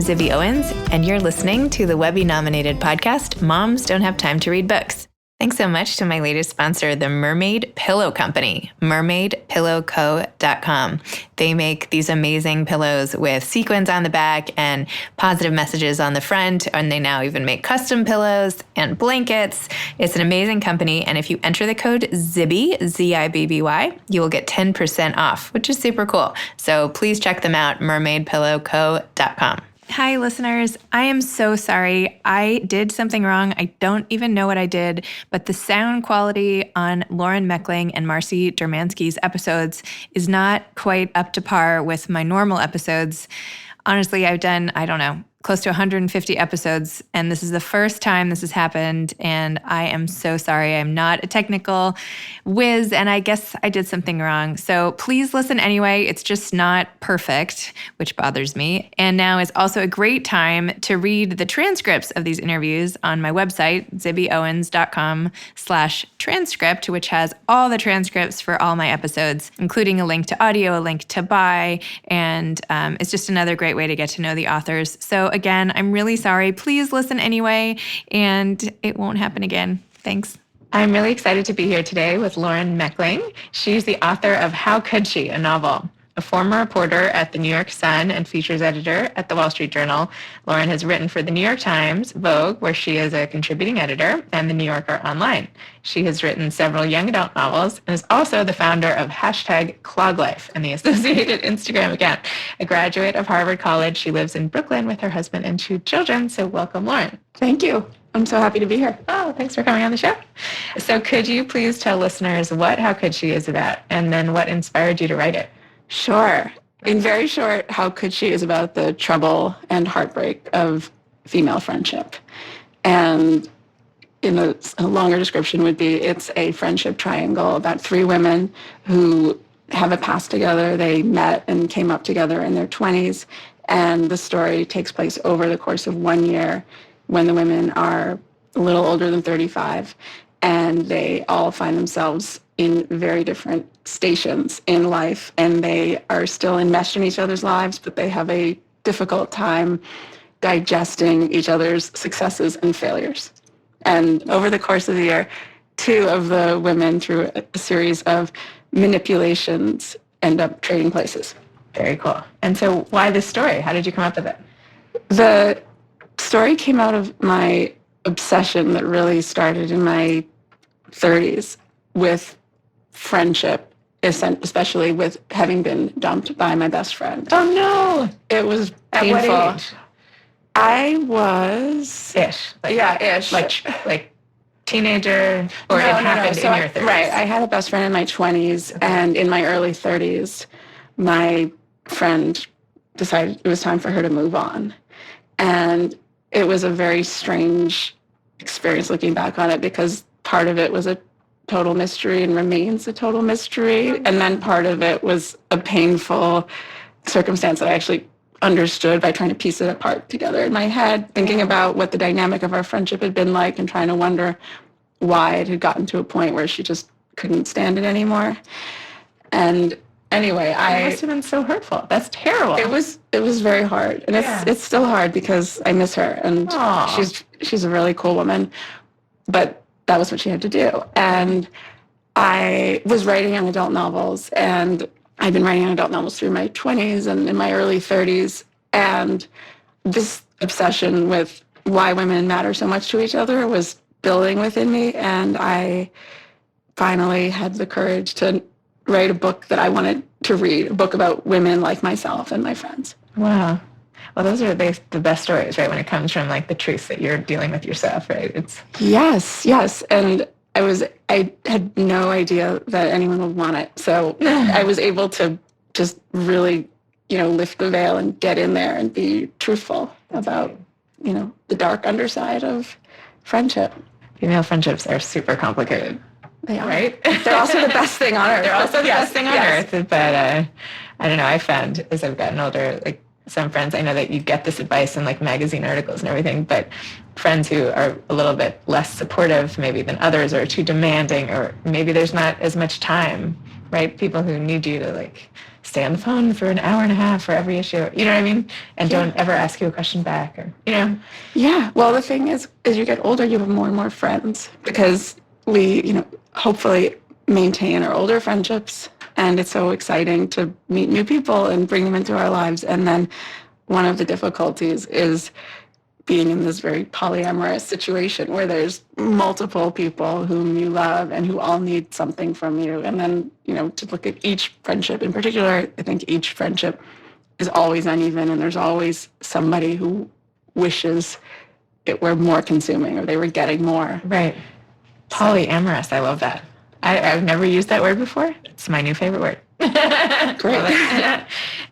Zibby Owens, and you're listening to the Webby-nominated podcast, Moms Don't Have Time to Read Books. Thanks so much to my latest sponsor, the Mermaid Pillow Company, mermaidpillowco.com. They make these amazing pillows with sequins on the back and positive messages on the front, and they now even make custom pillows and blankets. It's an amazing company, and if you enter the code ZIBBY, Z-I-B-B-Y, you will get 10% off, which is super cool. So please check them out, mermaidpillowco.com. Hi, listeners. I am so sorry. I did something wrong. I don't even know what I did, but the sound quality on Lauren Mechling and Marcy Dermansky's episodes is not quite up to par with my normal episodes. Honestly, I've done, close to 150 episodes, and this is the first time this has happened, and I am so sorry. I'm not a technical whiz, and I guess I did something wrong. So please listen anyway. It's just not perfect, which bothers me. And now is also a great time to read the transcripts of these interviews on my website, zibbyowens.com/transcript, which has all the transcripts for all my episodes, including a link to audio, a link to buy, and it's just another great way to get to know the authors. So again, I'm really sorry. Please listen anyway, and it won't happen again. Thanks. I'm really excited to be here today with Lauren Mechling. She's the author of How Could She, a novel. A former reporter at the New York Sun and features editor at the Wall Street Journal, Lauren has written for the New York Times, Vogue, where she is a contributing editor, and the New Yorker Online. She has written several young adult novels and is also the founder of #ClogLife and the associated Instagram account. A graduate of Harvard College, she lives in Brooklyn with her husband and 2 children. So welcome, Lauren. Thank you. I'm so happy to be here. Oh, thanks for coming on the show. So could you please tell listeners what How Could She is about, and then what inspired you to write it? Sure. In very short, How Could She is about the trouble and heartbreak of female friendship. And in a longer description would be, it's a friendship triangle about 3 women who have a past together. They met and came up together in their 20s. And the story takes place over the course of 1 year when the women are a little older than 35. And they all find themselves in very different stations in life, and they are still enmeshed in each other's lives, but they have a difficult time digesting each other's successes and failures. And over the course of the year, 2 of the women, through a series of manipulations, end up trading places. Very cool. And so why this story? How did you come up with it? The story came out of my obsession that really started in my 30s with friendship, especially with having been dumped by my best friend. Oh, no. It was painful. At what age? I was... Ish. Ish. Like teenager, or it happened in your 30s? Right. I had a best friend in my 20s, and in my early 30s, my friend decided it was time for her to move on. And it was a very strange experience looking back on it, because part of it was a total mystery and remains a total mystery. And then part of it was a painful circumstance that I actually understood by trying to piece it apart together in my head, thinking about what the dynamic of our friendship had been like and trying to wonder why it had gotten to a point where she just couldn't stand it anymore. And anyway, It must have been so hurtful. That's terrible. It was very hard. And it's still hard because I miss her, and she's a really cool woman. But that was what she had to do. And I was writing young adult novels, and I'd been writing young adult novels through my 20s and in my early 30s. And this obsession with why women matter so much to each other was building within me. And I finally had the courage to write a book that I wanted to read, a book about women like myself and my friends. Wow. Well, those are the best stories, right? When it comes from like the truth that you're dealing with yourself, right? Yes. And I had no idea that anyone would want it. So I was able to just really, lift the veil and get in there and be truthful about, the dark underside of friendship. Female friendships are super complicated. They are. Right? They're also the best thing on earth. They're also the best thing on earth. But I don't know, I found as I've gotten older, like some friends, I know that you get this advice in like magazine articles and everything, but friends who are a little bit less supportive maybe than others, or too demanding, or maybe there's not as much time, right? People who need you to like stay on the phone for an hour and a half for every issue. You know what I mean? And don't ever ask you a question back, or, you know? Yeah. Well, the thing is, as you get older, you have more and more friends because we, hopefully maintain our older friendships. And it's so exciting to meet new people and bring them into our lives. And then one of the difficulties is being in this very polyamorous situation where there's multiple people whom you love and who all need something from you. And then, to look at each friendship in particular, I think each friendship is always uneven, and there's always somebody who wishes it were more consuming or they were getting more. Right. Polyamorous. I love that. I've never used that word before. It's my new favorite word. Great.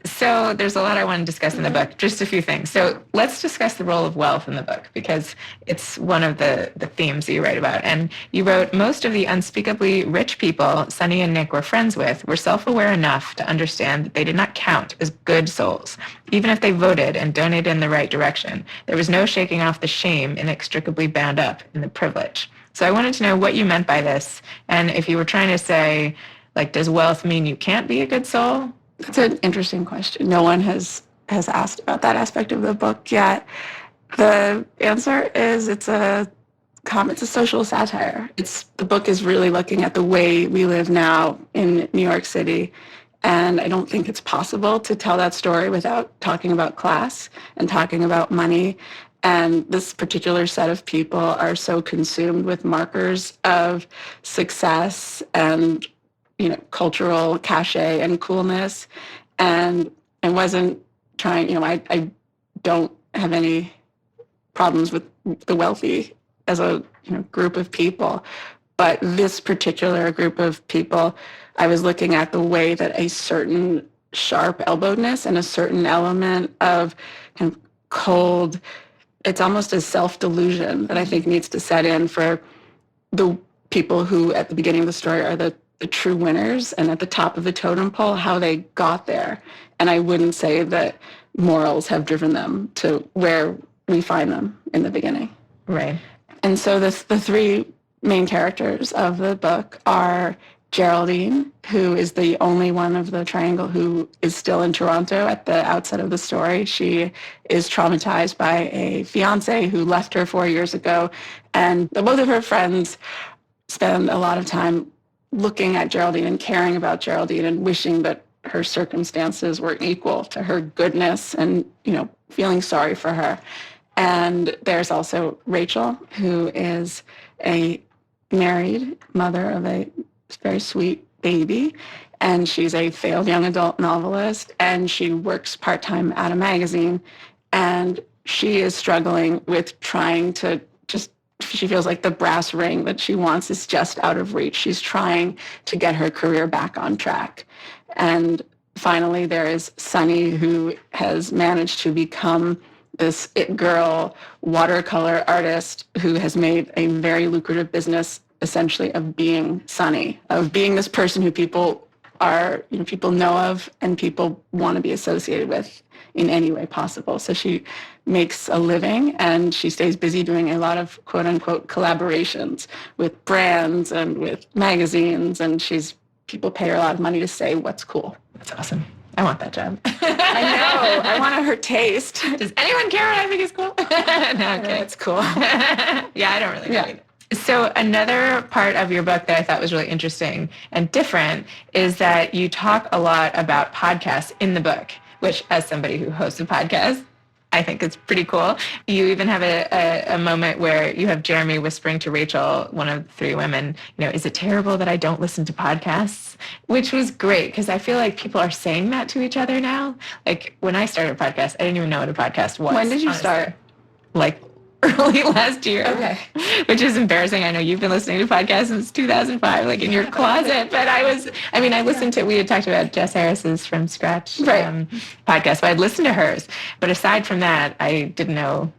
So there's a lot I want to discuss in the book, just a few things. So let's discuss the role of wealth in the book, because it's one of the themes that you write about. And you wrote, most of the unspeakably rich people Sunny and Nick were friends with were self-aware enough to understand that they did not count as good souls. Even if they voted and donated in the right direction, there was no shaking off the shame inextricably bound up in the privilege. So I wanted to know what you meant by this, and if you were trying to say, like, does wealth mean you can't be a good soul? That's an interesting question. No one has asked about that aspect of the book yet. The answer is it's a social satire. The book is really looking at the way we live now in New York City. And I don't think it's possible to tell that story without talking about class and talking about money. And this particular set of people are so consumed with markers of success and cultural cachet and coolness. And I wasn't trying, I don't have any problems with the wealthy as a group of people. But this particular group of people, I was looking at the way that a certain sharp-elbowedness and a certain element of kind of cold, it's almost a self-delusion that I think needs to set in for the people who at the beginning of the story are the true winners and at the top of the totem pole, how they got there. And I wouldn't say that morals have driven them to where we find them in the beginning. Right. And so the three main characters of the book are Geraldine, who is the only one of the triangle who is still in Toronto at the outset of the story. She is traumatized by a fiance who left her 4 years ago. And both of her friends spend a lot of time looking at Geraldine and caring about Geraldine and wishing that her circumstances were equal to her goodness and, feeling sorry for her. And there's also Rachel, who is a married mother of a very sweet baby. And she's a failed young adult novelist, and she works part-time at a magazine. And she is struggling with trying to she feels like the brass ring that she wants is just out of reach. She's trying to get her career back on track. And finally, there is Sunny, who has managed to become this it girl watercolor artist who has made a very lucrative business essentially of being Sunny, of being this person who people know of and people want to be associated with in any way possible. So she makes a living and she stays busy doing a lot of quote unquote collaborations with brands and with magazines, and people pay her a lot of money to say what's cool. That's awesome. I want that job. I know. I want her taste. Does anyone care what I think is cool? No, okay. It's cool. Yeah, I don't really know either. So another part of your book that I thought was really interesting and different is that you talk a lot about podcasts in the book, which, as somebody who hosts a podcast, I think it's pretty cool. You even have a moment where you have Jeremy whispering to Rachel, one of the three women, is it terrible that I don't listen to podcasts? Which was great, because I feel like people are saying that to each other now. Like, when I started a podcast, I didn't even know what a podcast was. When did you start? Like, early last year. Okay. Which is embarrassing. I know you've been listening to podcasts since 2005, like in your closet. But I listened to, we had talked about Jess Harris's From Scratch podcast, so I'd listened to hers. But aside from that, I didn't know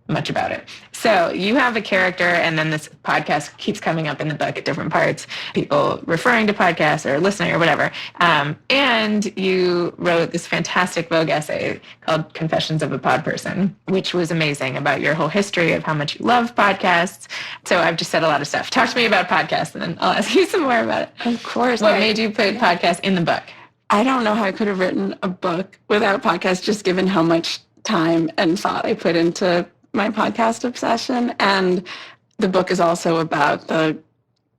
much about it. So you have a character, and then this podcast keeps coming up in the book at different parts, people referring to podcasts or listening or whatever. And you wrote this fantastic Vogue essay called Confessions of a Pod Person, which was amazing, about your whole history of how much you love podcasts. So I've just said a lot of stuff. Talk to me about podcasts, and then I'll ask you some more about it. Of course. What made you put podcasts in the book? I don't know how I could have written a book without a podcast, just given how much time and thought I put into my podcast obsession. And the book is also about the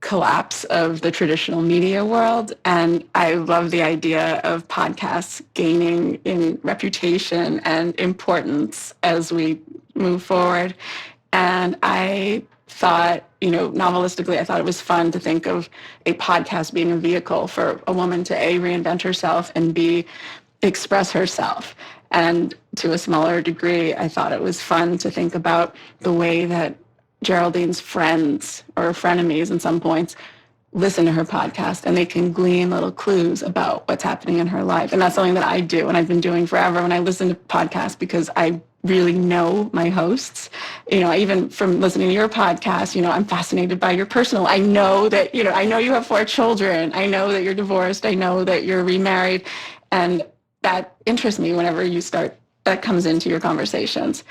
collapse of the traditional media world. And I love the idea of podcasts gaining in reputation and importance as we move forward. And I thought, novelistically, I thought it was fun to think of a podcast being a vehicle for a woman to A, reinvent herself, and B, express herself. And to a smaller degree, I thought it was fun to think about the way that Geraldine's friends or frenemies in some points listen to her podcast and they can glean little clues about what's happening in her life. And that's something that I do and I've been doing forever when I listen to podcasts because I really know my hosts. Even from listening to your podcast, I'm fascinated by your personal. I know that, I know you have 4 children. I know that you're divorced. I know that you're remarried. And that interests me whenever that comes into your conversations.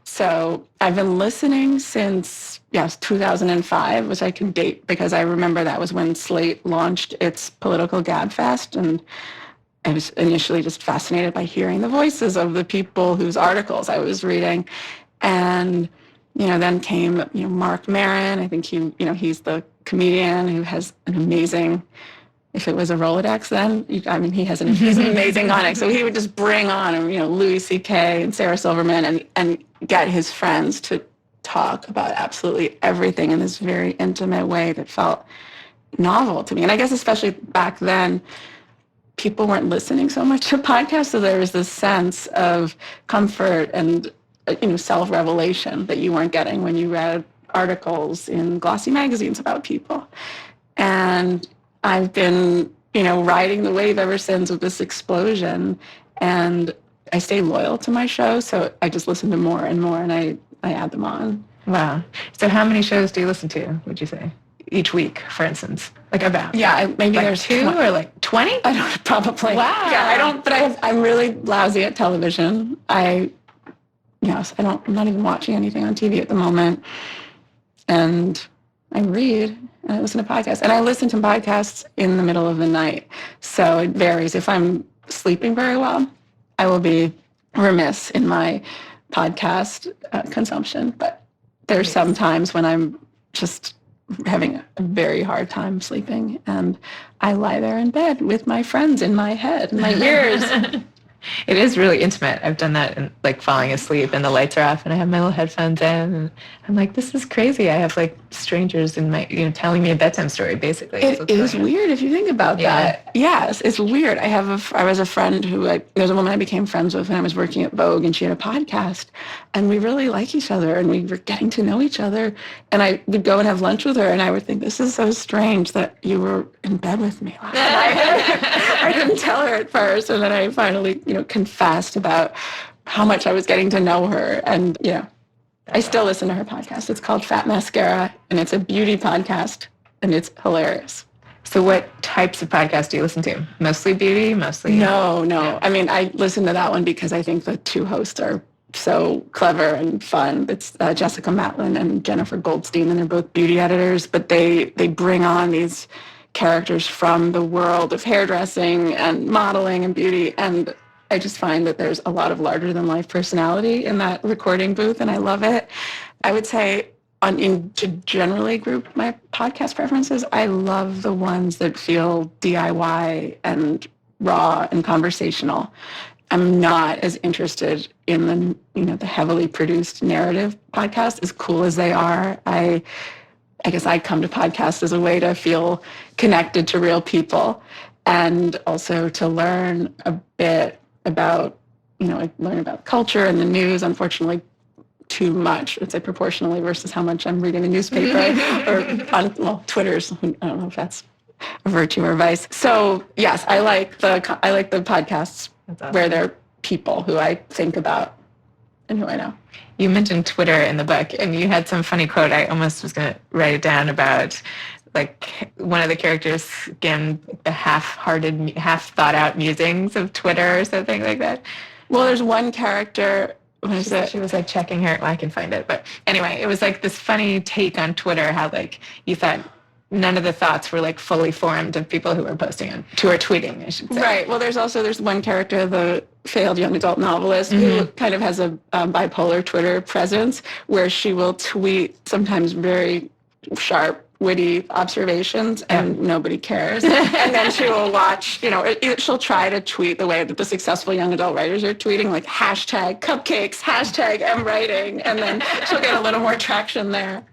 So I've been listening since, 2005, which I can date because I remember that was when Slate launched its political gabfest. And I was initially just fascinated by hearing the voices of the people whose articles I was reading. And, then came, Mark Maron. I think he's the comedian who has an amazing, if it was a Rolodex then, he's an amazing Onyx. So he would just bring on, Louis C.K. and Sarah Silverman and get his friends to talk about absolutely everything in this very intimate way that felt novel to me. And I guess especially back then, people weren't listening so much to podcasts, so there was this sense of comfort and self-revelation that you weren't getting when you read articles in glossy magazines about people. And I've been, riding the wave ever since with this explosion, and I stay loyal to my show, so I just listen to more and more, and I add them on. Wow. So how many shows do you listen to, would you say? Each week, for instance? Like about? Yeah, maybe like there's 2 or like 20? I don't, probably. Wow. Yeah, I don't, but I'm really lousy at television. I'm not even watching anything on TV at the moment. And I read and I listen to podcasts. And I listen to podcasts in the middle of the night. So it varies. If I'm sleeping very well, I will be remiss in my podcast consumption. But there's some times when I'm just having a very hard time sleeping. And I lie there in bed with my friends in my head, in my ears. It is really intimate. I've done that in like falling asleep and the lights are off and I have my little headphones in and I'm like, this is crazy. I have like strangers in my, telling me a bedtime story basically. It is weird if you think about that. Yes, it's weird. I was a friend there's a woman I became friends with when I was working at Vogue and she had a podcast and we really like each other and we were getting to know each other and I would go and have lunch with her and I would think, this is so strange that you were in bed with me last night. I didn't tell her at first and then I finally, confessed about how much I was getting to know her. And, I still listen to her podcast. It's called Fat Mascara, and it's a beauty podcast, and it's hilarious. So what types of podcasts do you listen to? Mostly beauty? Mostly? No. I mean, I listen to that one because I think the 2 hosts are so clever and fun. It's Jessica Matlin and Jennifer Goldstein, and they're both beauty editors, but they bring on these characters from the world of hairdressing and modeling and beauty, and I just find that there's a lot of larger-than-life personality in that recording booth, and I love it. I would say, to generally group my podcast preferences, I love the ones that feel DIY and raw and conversational. I'm not as interested in the heavily produced narrative podcasts, as cool as they are. I guess I come to podcasts as a way to feel connected to real people and also to learn a bit about, I learn about culture and the news, unfortunately, too much. I'd say proportionally versus how much I'm reading the newspaper or on Twitter's. I don't know if that's a virtue or a vice. So yes, I like the podcasts where they're people who I think about and who I know. You mentioned Twitter in the book, and you had some funny quote. I almost was going to write it down about like one of the characters, again, the half-hearted, half-thought-out musings of Twitter or something like that. Well, there's one character. She was like checking her. Well, I can find it, but anyway, it was like this funny take on Twitter. How like you thought none of the thoughts were like fully formed of people who were tweeting, I should say. Right. Well, there's one character, the failed young adult novelist, who kind of has a bipolar Twitter presence where she will tweet sometimes very sharp, witty observations, and nobody cares. And then she will watch, she'll try to tweet the way that the successful young adult writers are tweeting, like hashtag cupcakes, hashtag I'm writing, and then she'll get a little more traction there.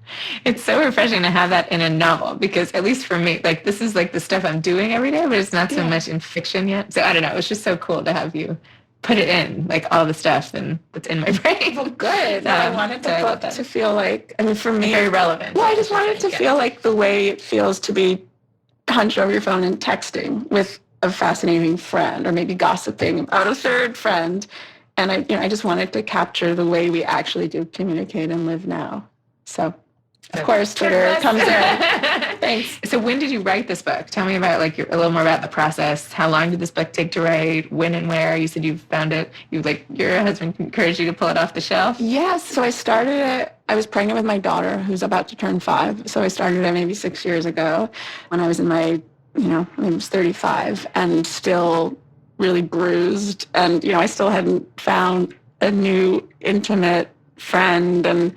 It's so refreshing to have that in a novel, because at least for me, like this is like the stuff I'm doing every day, but it's not so much in fiction yet. So I don't know. It was just so cool to have you put it in, like all the stuff that's in my brain. Well, good. I wanted the book to feel like, for me, very relevant. Well, I just wanted to feel like the way it feels to be hunched over your phone and texting with a fascinating friend, or maybe gossiping about a third friend. And I just wanted to capture the way we actually do communicate and live now. So, of course, Twitter comes in. Thanks. So when did you write this book? Tell me about a little more about the process. How long did this book take to write? When and where? You said you found it. Your husband encouraged you to pull it off the shelf? Yes. So I started it. I was pregnant with my daughter, who's about to turn 5. So I started it maybe 6 years ago when I was in my, I was 35 and still really bruised. And, I still hadn't found a new intimate friend, and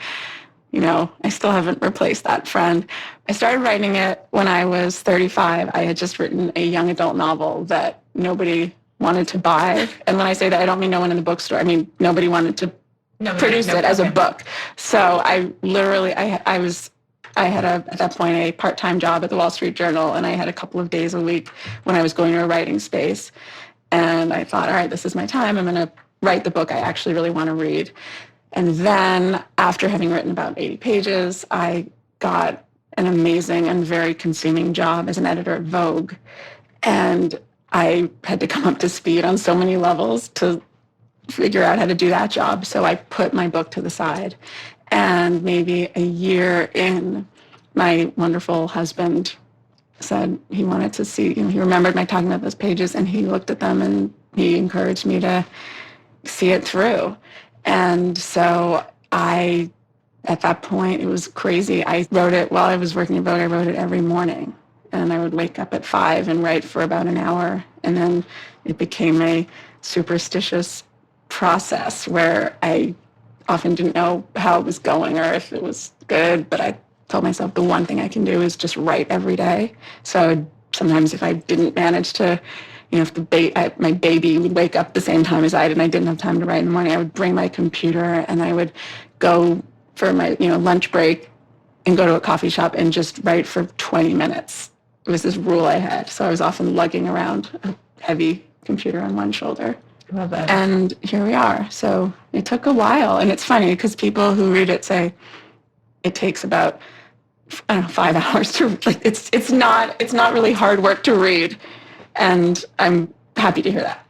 I still haven't replaced that friend. I started writing it when I was 35. I had just written a young adult novel that nobody wanted to buy. And when I say that, I don't mean no one in the bookstore. I mean, nobody wanted to produce it as a book. So I literally, I had at that point a part-time job at the Wall Street Journal, and I had a couple of days a week when I was going to a writing space. And I thought, all right, this is my time. I'm going to write the book I actually really want to read. And then after having written about 80 pages, I got an amazing and very consuming job as an editor at Vogue. And I had to come up to speed on so many levels to figure out how to do that job. So I put my book to the side. And maybe a year in, my wonderful husband said he wanted to see, he remembered my talking about those pages, and he looked at them and he encouraged me to see it through. And so at that point, it was crazy. I wrote it while I was working at Vogue. I wrote it every morning. And I would wake up at 5 and write for about an hour. And then it became a superstitious process where I often didn't know how it was going or if it was good. But I told myself the one thing I can do is just write every day. So sometimes if I didn't manage to, if my baby would wake up the same time as I did and I didn't have time to write in the morning, I would bring my computer and I would go for my lunch break and go to a coffee shop and just write for 20 minutes. It was this rule I had. So I was often lugging around a heavy computer on one shoulder. Love that. And here we are. So it took a while. And it's funny because people who read it say it takes about 5 hours to, it's not really hard work to read. And I'm happy to hear that.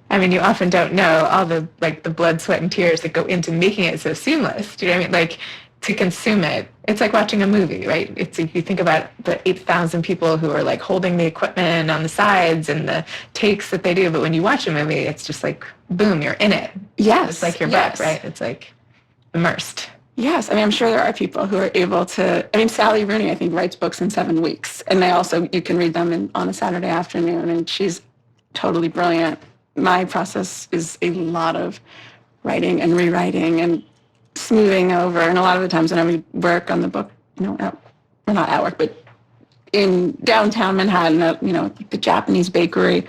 I mean, you often don't know all the the blood, sweat, and tears that go into making it so seamless. Do you know what I mean? To consume it, it's like watching a movie, right? It's if you think about the 8,000 people who are holding the equipment on the sides and the takes that they do. But when you watch a movie, it's just boom, you're in it. Yes. It's like your book, right? It's immersed. Yes. I mean, I'm sure there are people who are able to, Sally Rooney, I think, writes books in 7 weeks. And you can read them on a Saturday afternoon. And she's totally brilliant. My process is a lot of writing and rewriting and smoothing over. And a lot of the times when I would work on the book, not at work, but in downtown Manhattan, at, the Japanese bakery,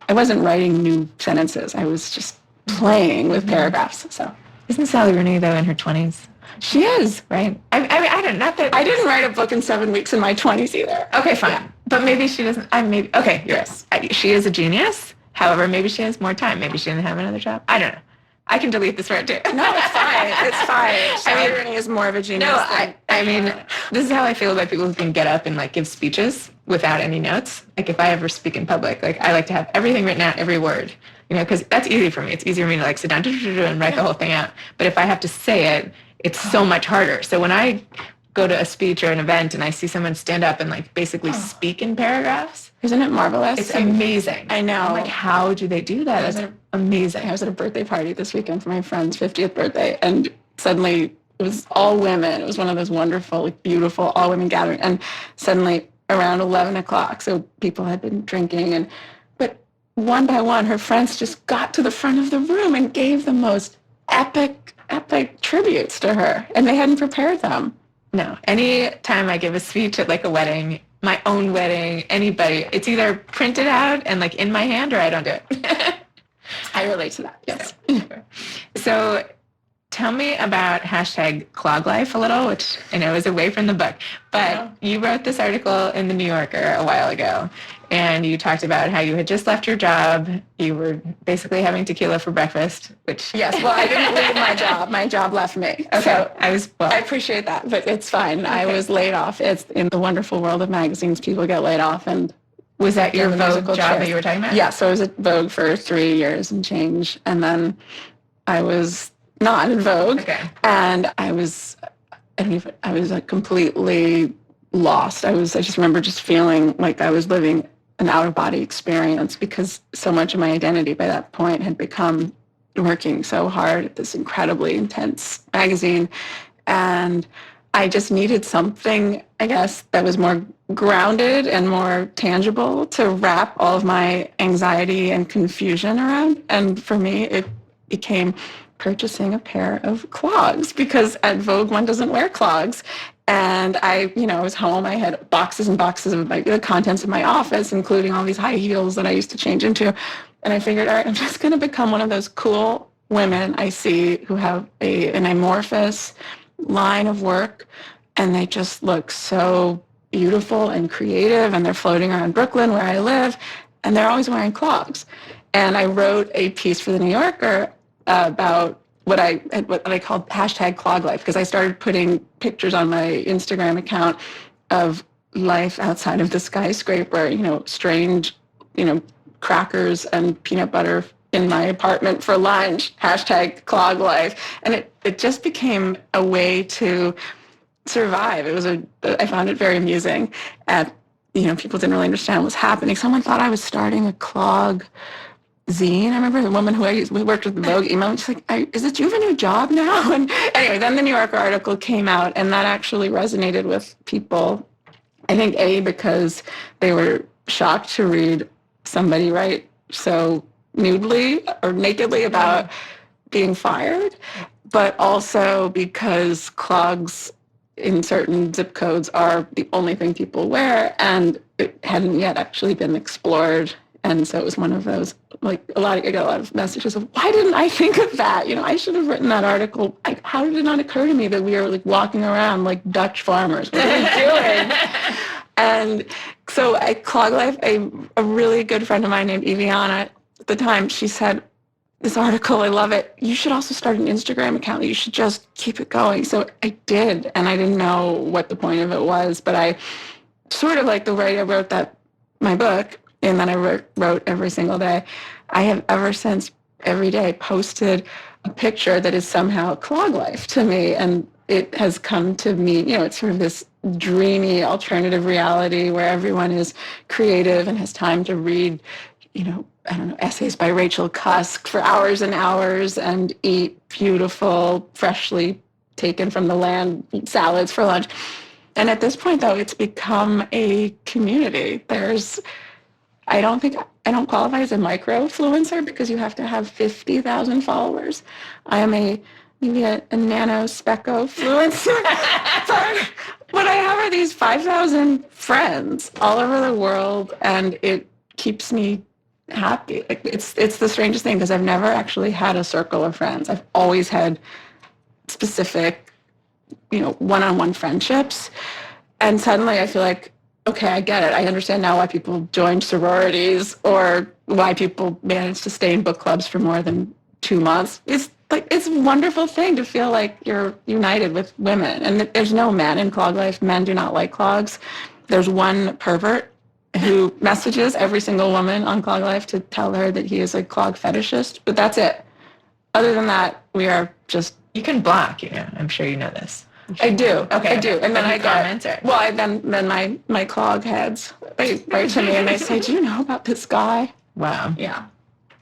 I wasn't writing new sentences. I was just playing with paragraphs. So, isn't Sally Rooney though in her 20s? She is, right? I didn't write a book in 7 weeks in my 20s either. Okay, fine. Yeah. But maybe she doesn't. Okay, yes. She is a genius. However, maybe she has more time. Maybe she didn't have another job. I don't know. I can delete this right too. No, it's fine. It's fine. Sally Rooney is more of a genius. No, this is how I feel about people who can get up and give speeches without any notes. If I ever speak in public, I like to have everything written out, every word. Because that's easy for me. It's easier for me to sit down and write the whole thing out. But if I have to say it, it's so much harder. So when I go to a speech or an event and I see someone stand up and basically speak in paragraphs. Isn't it marvelous? It's amazing. I know. I'm how do they do that? That's amazing. I was at a birthday party this weekend for my friend's 50th birthday, and suddenly it was all women. It was one of those wonderful, beautiful, all women gathering. And suddenly around 11 o'clock. So people had been drinking. But one by one, her friends just got to the front of the room and gave the most epic tributes to her. And they hadn't prepared them. No. Any time I give a speech at like a wedding, my own wedding, anybody, it's either printed out and like in my hand or I don't do it. I relate to that, yes. So tell me about hashtag clog life a little, which I know is away from the book, but you wrote this article in the New Yorker a while ago, and you talked about how you had just left your job. You were basically having tequila for breakfast, which... Yes, well, I didn't leave my job. My job left me. Okay, so I appreciate that, but it's fine. Okay. I was laid off. It's in the wonderful world of magazines, people get laid off, and... Was that your Vogue job that you were talking about? Yeah, so I was at Vogue for 3 years and change, and then I was not in Vogue, and I was like completely lost. I just remember just feeling like I was living an out-of-body experience because so much of my identity by that point had become working so hard at this incredibly intense magazine, and I just needed something, I guess, that was more grounded and more tangible to wrap all of my anxiety and confusion around. And for me, it became purchasing a pair of clogs, because at Vogue, one doesn't wear clogs. And I was home. I had boxes and boxes of the contents of my office, including all these high heels that I used to change into. And I figured, all right, I'm just going to become one of those cool women I see who have an amorphous line of work, and they just look so beautiful and creative, and they're floating around Brooklyn where I live, and they're always wearing clogs. And I wrote a piece for the New Yorker about what I called hashtag clog life, because I started putting pictures on my Instagram account of life outside of the skyscraper, strange, crackers and peanut butter in my apartment for lunch, hashtag clog life. And it just became a way to survive. I found it very amusing. People didn't really understand what was happening. Someone thought I was starting a clog zine. I remember the woman who worked with the Vogue emailed me, she's like, do you have a new job now? And anyway, then the New Yorker article came out, and that actually resonated with people. I think, because they were shocked to read somebody write so nudely or nakedly about being fired, but also because clogs in certain zip codes are the only thing people wear, and it hadn't yet actually been explored. And so it was one of those, I got a lot of messages of, why didn't I think of that? I should have written that article. How did it not occur to me that we are walking around like Dutch farmers? What are we doing? And so at Clog Life, a really good friend of mine named Eviana at the time, she said, this article, I love it. You should also start an Instagram account. You should just keep it going. So I did, and I didn't know what the point of it was, but I sort of like the way I wrote my book, and then I wrote every single day. I have ever since every day posted a picture that is somehow Clog Life to me, and it has come to mean, it's sort of this dreamy alternative reality where everyone is creative and has time to read, essays by Rachel Cusk for hours and hours and eat beautiful, freshly taken from the land salads for lunch. And at this point, though, it's become a community. I don't qualify as a micro-influencer because you have to have 50,000 followers. I am maybe a nano-specco-fluencer. What I have are these 5,000 friends all over the world, and it keeps me happy. It's the strangest thing, because I've never actually had a circle of friends. I've always had specific, one-on-one friendships. And suddenly I feel like, okay, I get it. I understand now why people join sororities or why people manage to stay in book clubs for more than 2 months. It's a wonderful thing to feel like you're united with women. And there's no men in Clog Life. Men do not like clogs. There's one pervert who messages every single woman on Clog Life to tell her that he is a clog fetishist, but that's it. Other than that, we are just... You can block, I'm sure you know this. I do. Okay. I do. And then I comment. Then my clog heads, they write to me and they say, do you know about this guy? Wow. Yeah.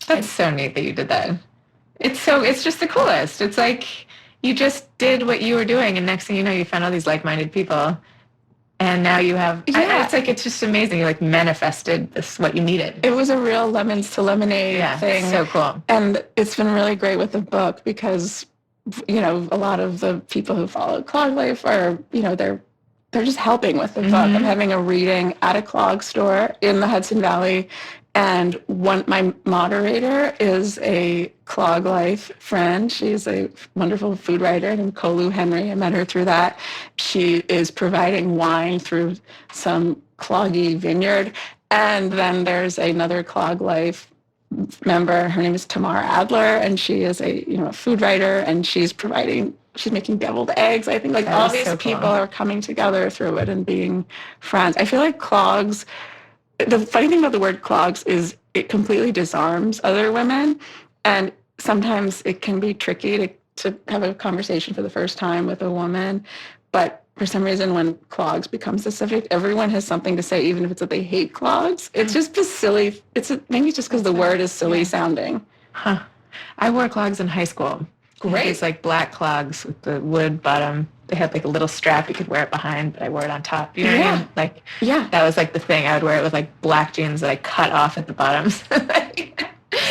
That's so neat that you did that. It's just the coolest. It's like you just did what you were doing, and next thing you know, you found all these like-minded people. And now you have, it's like, it's just amazing. You like manifested this, what you needed. It was a real lemons to lemonade thing. So cool. And it's been really great with the book because, you know, a lot of the people who follow Clog Life are, you know, they're just helping with the book. I'm having a reading at a clog store in the Hudson Valley. And my moderator is a Clog Life friend. She's a wonderful food writer named Kolu Henry. I met her through that. She is providing wine through some cloggy vineyard. And then there's another Clog Life member. Her name is Tamar Adler, and she is a food writer, and she's making deviled eggs. I think like all these people are coming together through it and being friends. I feel like clogs. The funny thing about the word clogs is it completely disarms other women, and sometimes it can be tricky to have a conversation for the first time with a woman. But for some reason, when clogs becomes the subject, everyone has something to say, even if it's that they hate clogs. It's just silly. Maybe it's just because the word is silly sounding. Huh. I wore clogs in high school. Great. These like black clogs with the wood bottom. They had like a little strap you could wear it behind, but I wore it on top. You know what I mean? Like, that was like the thing. I would wear it with like black jeans that I cut off at the bottoms.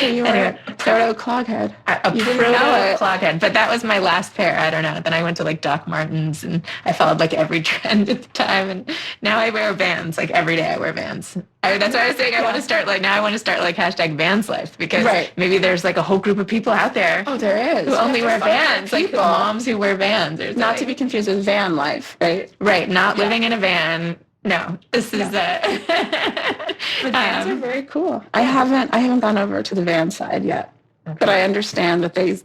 So you were a proto cloghead. A proto cloghead, but that was my last pair. I don't know. Then I went to like Doc Martens, and I followed like every trend at the time. And now I wear Vans. Like every day I wear Vans. That's why I was saying I want to start like hashtag Vans life, because maybe there's like a whole group of people out there. Oh, there is. Who only wear Vans. Like the moms who wear Vans. Not to be confused with van life, right? Right. Not living in a van. No, this is But Vans are very cool. I haven't gone over to the van side yet, but I understand that they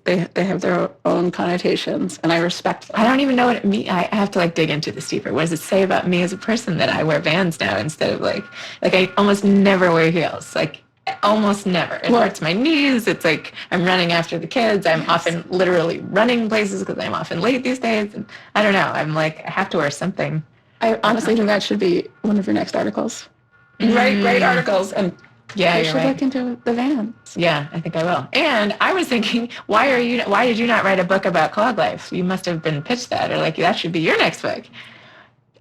have their own connotations, and I respect them. I don't even know what it means. I have to like dig into this deeper. What does it say about me as a person that I wear Vans now instead of like I almost never wear heels. Like almost never. It hurts my knees. It's like I'm running after the kids. I'm often literally running places because I'm often late these days. And I don't know. I'm like, I have to wear something. I honestly think that should be one of your next articles. Write great articles, and you should look into the Vans. Yeah, I think I will. And I was thinking, why did you not write a book about clog life? You must have been pitched that, or like that should be your next book.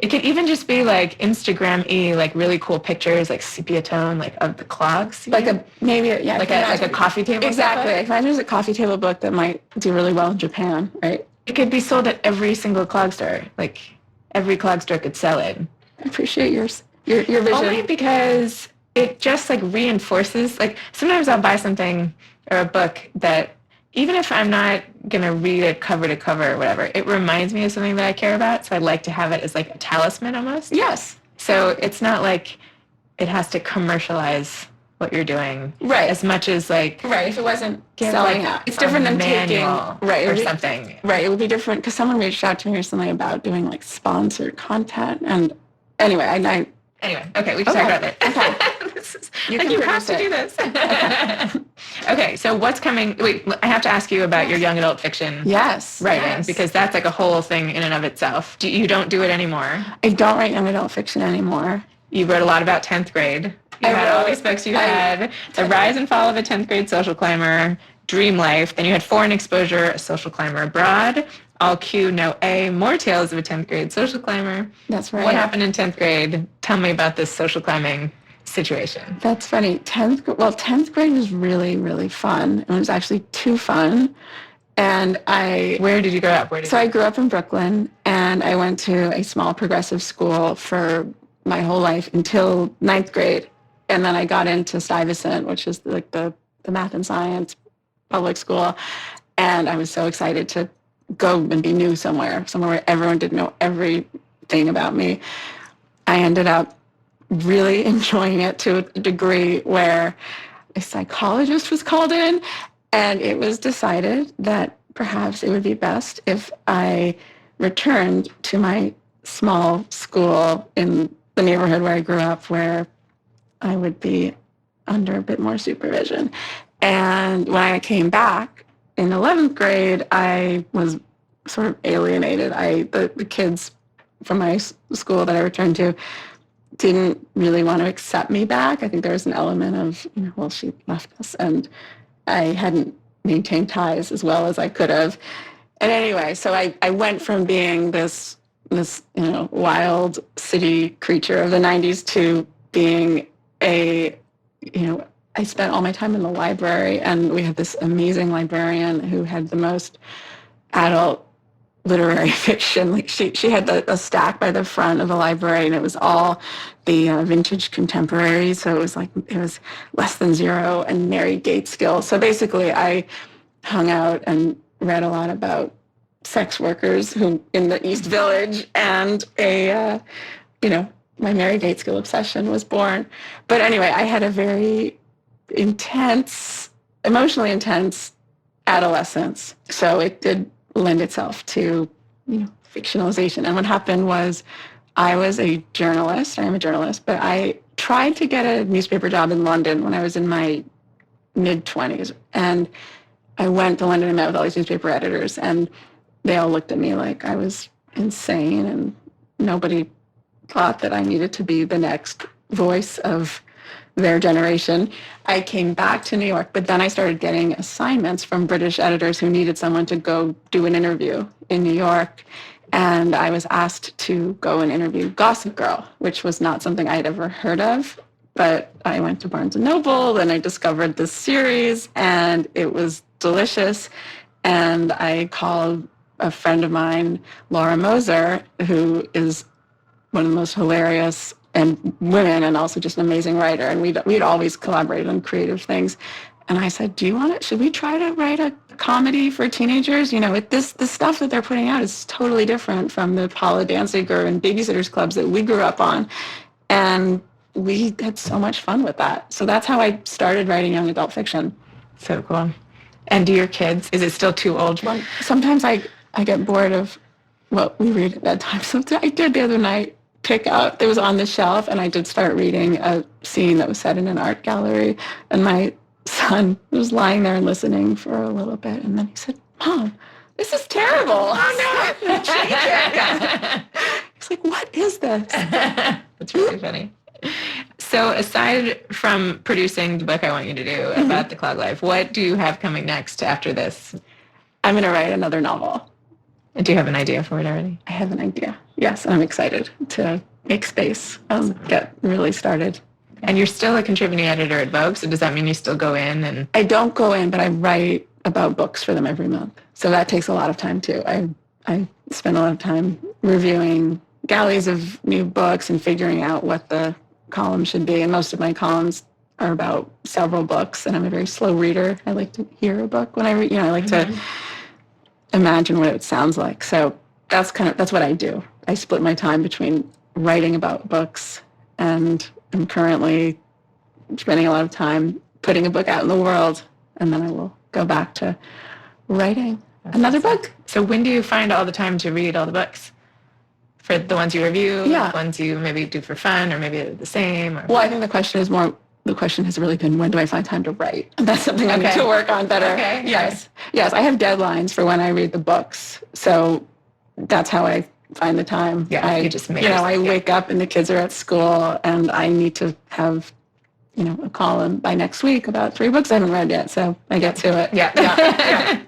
It could even just be like Instagram-y, like really cool pictures, like sepia tone, like of the clogs. Like a coffee table. Exactly. I find there's a coffee table book that might do really well in Japan, right? It could be sold at every single clog store. Like every clog store could sell it. I appreciate your vision. Only because it just like reinforces, like sometimes I'll buy something or a book that even if I'm not going to read it cover to cover or whatever, it reminds me of something that I care about. So I like to have it as like a talisman almost. Yes. So it's not like it has to commercialialize what you're doing. Right. As much as like. Right. If it wasn't selling out. It's different than taking. Right. Or something. Right. It would be different because someone reached out to me recently about doing like sponsored content. And anyway, okay, we can talk about it. Okay. You have to do this. Okay, so what's coming? Wait, I have to ask you about your young adult fiction writing, because that's like a whole thing in and of itself. You don't do it anymore? I don't write young adult fiction anymore. You wrote a lot about 10th grade. You had all these books. You had The Rise and Fall of a 10th Grade Social Climber, Dream Life. Then you had Foreign Exposure, A Social Climber Abroad, All Q, No A, More Tales of a 10th Grade Social Climber. That's right. What happened in 10th grade? Tell me about this social climbing situation. That's funny. 10th grade was really, really fun. It was actually too fun. And Where did you grow up? I grew up in Brooklyn, and I went to a small progressive school for my whole life until 9th grade. And then I got into Stuyvesant, which is like the math and science public school. And I was so excited to go and be new somewhere where everyone didn't know everything about me. I ended up really enjoying it to a degree where a psychologist was called in, and it was decided that perhaps it would be best if I returned to my small school in the neighborhood where I grew up, where I would be under a bit more supervision. And when I came back in 11th grade, I was sort of alienated. The kids from my school that I returned to didn't really want to accept me back. I think there was an element of, she left us, and I hadn't maintained ties as well as I could have. And anyway, so I went from being this this, wild city creature of the 90s to being I spent all my time in the library, and we had this amazing librarian who had the most adult literary fiction. Like she had a stack by the front of the library, and it was all the vintage contemporaries. So it was Less Than Zero and Mary Gateskill. So basically, I hung out and read a lot about sex workers who in the East Village, and my Mary Gateskill obsession was born. But anyway, I had a very emotionally intense adolescence. So it did lend itself to, fictionalization. And what happened was I was a journalist. I am a journalist, but I tried to get a newspaper job in London when I was in my mid-20s. And I went to London and met with all these newspaper editors, and they all looked at me like I was insane, and nobody thought that I needed to be the next voice of their generation. I came back to New York, but then I started getting assignments from British editors who needed someone to go do an interview in New York. And I was asked to go and interview Gossip Girl, which was not something I had ever heard of. But I went to Barnes & Noble, and I discovered this series, and it was delicious. And I called a friend of mine, Laura Moser, who is one of the most hilarious and women, and also just an amazing writer. And we'd always collaborated on creative things. And I said, should we try to write a comedy for teenagers? The stuff that they're putting out is totally different from the Paula Danziger and Babysitters Clubs that we grew up on. And we had so much fun with that. So that's how I started writing young adult fiction. So cool. And do your kids, is it still too old? Sometimes I get bored of what we read at bedtime. So I did the other night pick out, it was on the shelf, and I did start reading a scene that was set in an art gallery, and my son was lying there and listening for a little bit, and then he said, "Mom, this is terrible." Oh no. He's like, "What is this?" That's really funny. So aside from producing the book I want you to do about the Clog Life, what do you have coming next after this? I'm going to write another novel. And do you have an idea for it already? I have an idea. Yes, and I'm excited to make space, get really started. And you're still a contributing editor at Vogue, so does that mean you still go in? And I don't go in, but I write about books for them every month. So that takes a lot of time too. I spend a lot of time reviewing galleys of new books and figuring out what the column should be. And most of my columns are about several books, and I'm a very slow reader. I like to hear a book when I read. I like to imagine what it sounds like. So that's what I do. I split my time between writing about books, and I'm currently spending a lot of time putting a book out in the world, and then I will go back to writing another book. So when do you find all the time to read all the books? For the ones you review, the ones you maybe do for fun, or maybe they're the same? Or... Well, I think the question has really been, when do I find time to write? And that's something I need to work on better. Okay. Yes. I have deadlines for when I read the books. So that's how I find the time. Yeah, you just make I wake up and the kids are at school, and I need to have, a column by next week about 3 books I haven't read yet. So I get to it. Yeah.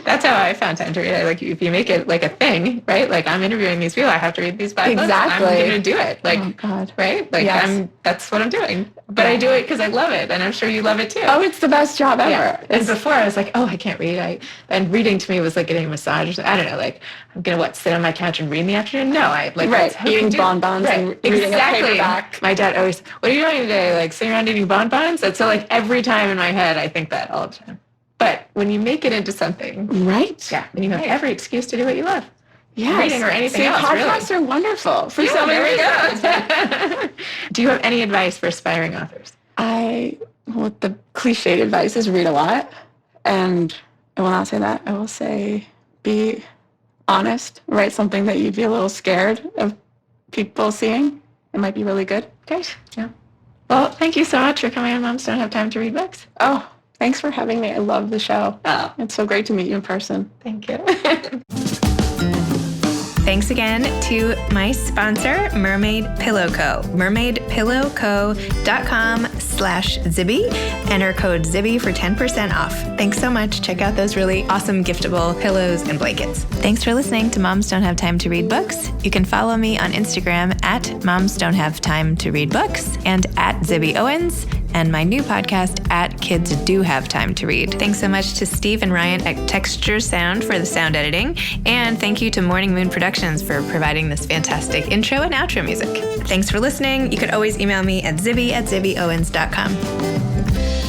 That's how I found time to read it. Like, if you make it like a thing, right? Like, I'm interviewing these people, I have to read these 5 books. Exactly. I'm going to do it. Like, oh God. Right? Like, yes. That's what I'm doing. But I do it because I love it, and I'm sure you love it too. Oh, it's the best job ever. Yeah. And before I was like, oh, I can't read. And reading to me was like getting a massage. I don't know, like, I'm going to sit on my couch and read in the afternoon? No, eating bonbons and reading a paperback. My dad always, what are you doing today? Like, sitting around eating bonbons? And so, like, every time in my head, I think that all the time. But when you make it into something, right? Yeah, then you have every excuse to do what you love. Yes. Reading or anything else, podcasts are wonderful for so many reasons. Do you have any advice for aspiring authors? The cliched advice is read a lot. And I will not say that. I will say be honest. Write something that you'd be a little scared of people seeing. It might be really good. Great. Yeah. Well, thank you so much for coming on Moms Don't Have Time to Read Books. Oh, thanks for having me. I love the show. Oh. It's so great to meet you in person. Thank you. Thanks again to my sponsor, Mermaid Pillow Co. mermaidpillowco.com/Zibby. Enter code Zibby for 10% off. Thanks so much. Check out those really awesome giftable pillows and blankets. Thanks for listening to Moms Don't Have Time to Read Books. You can follow me on Instagram at Moms Don't Have Time to Read Books and at Zibby Owens, and my new podcast at Kids Do Have Time to Read. Thanks so much to Steve and Ryan at Texture Sound for the sound editing, and thank you to Morning Moon Productions for providing this fantastic intro and outro music. Thanks for listening. You could always email me at zibby@zibbyowens.com.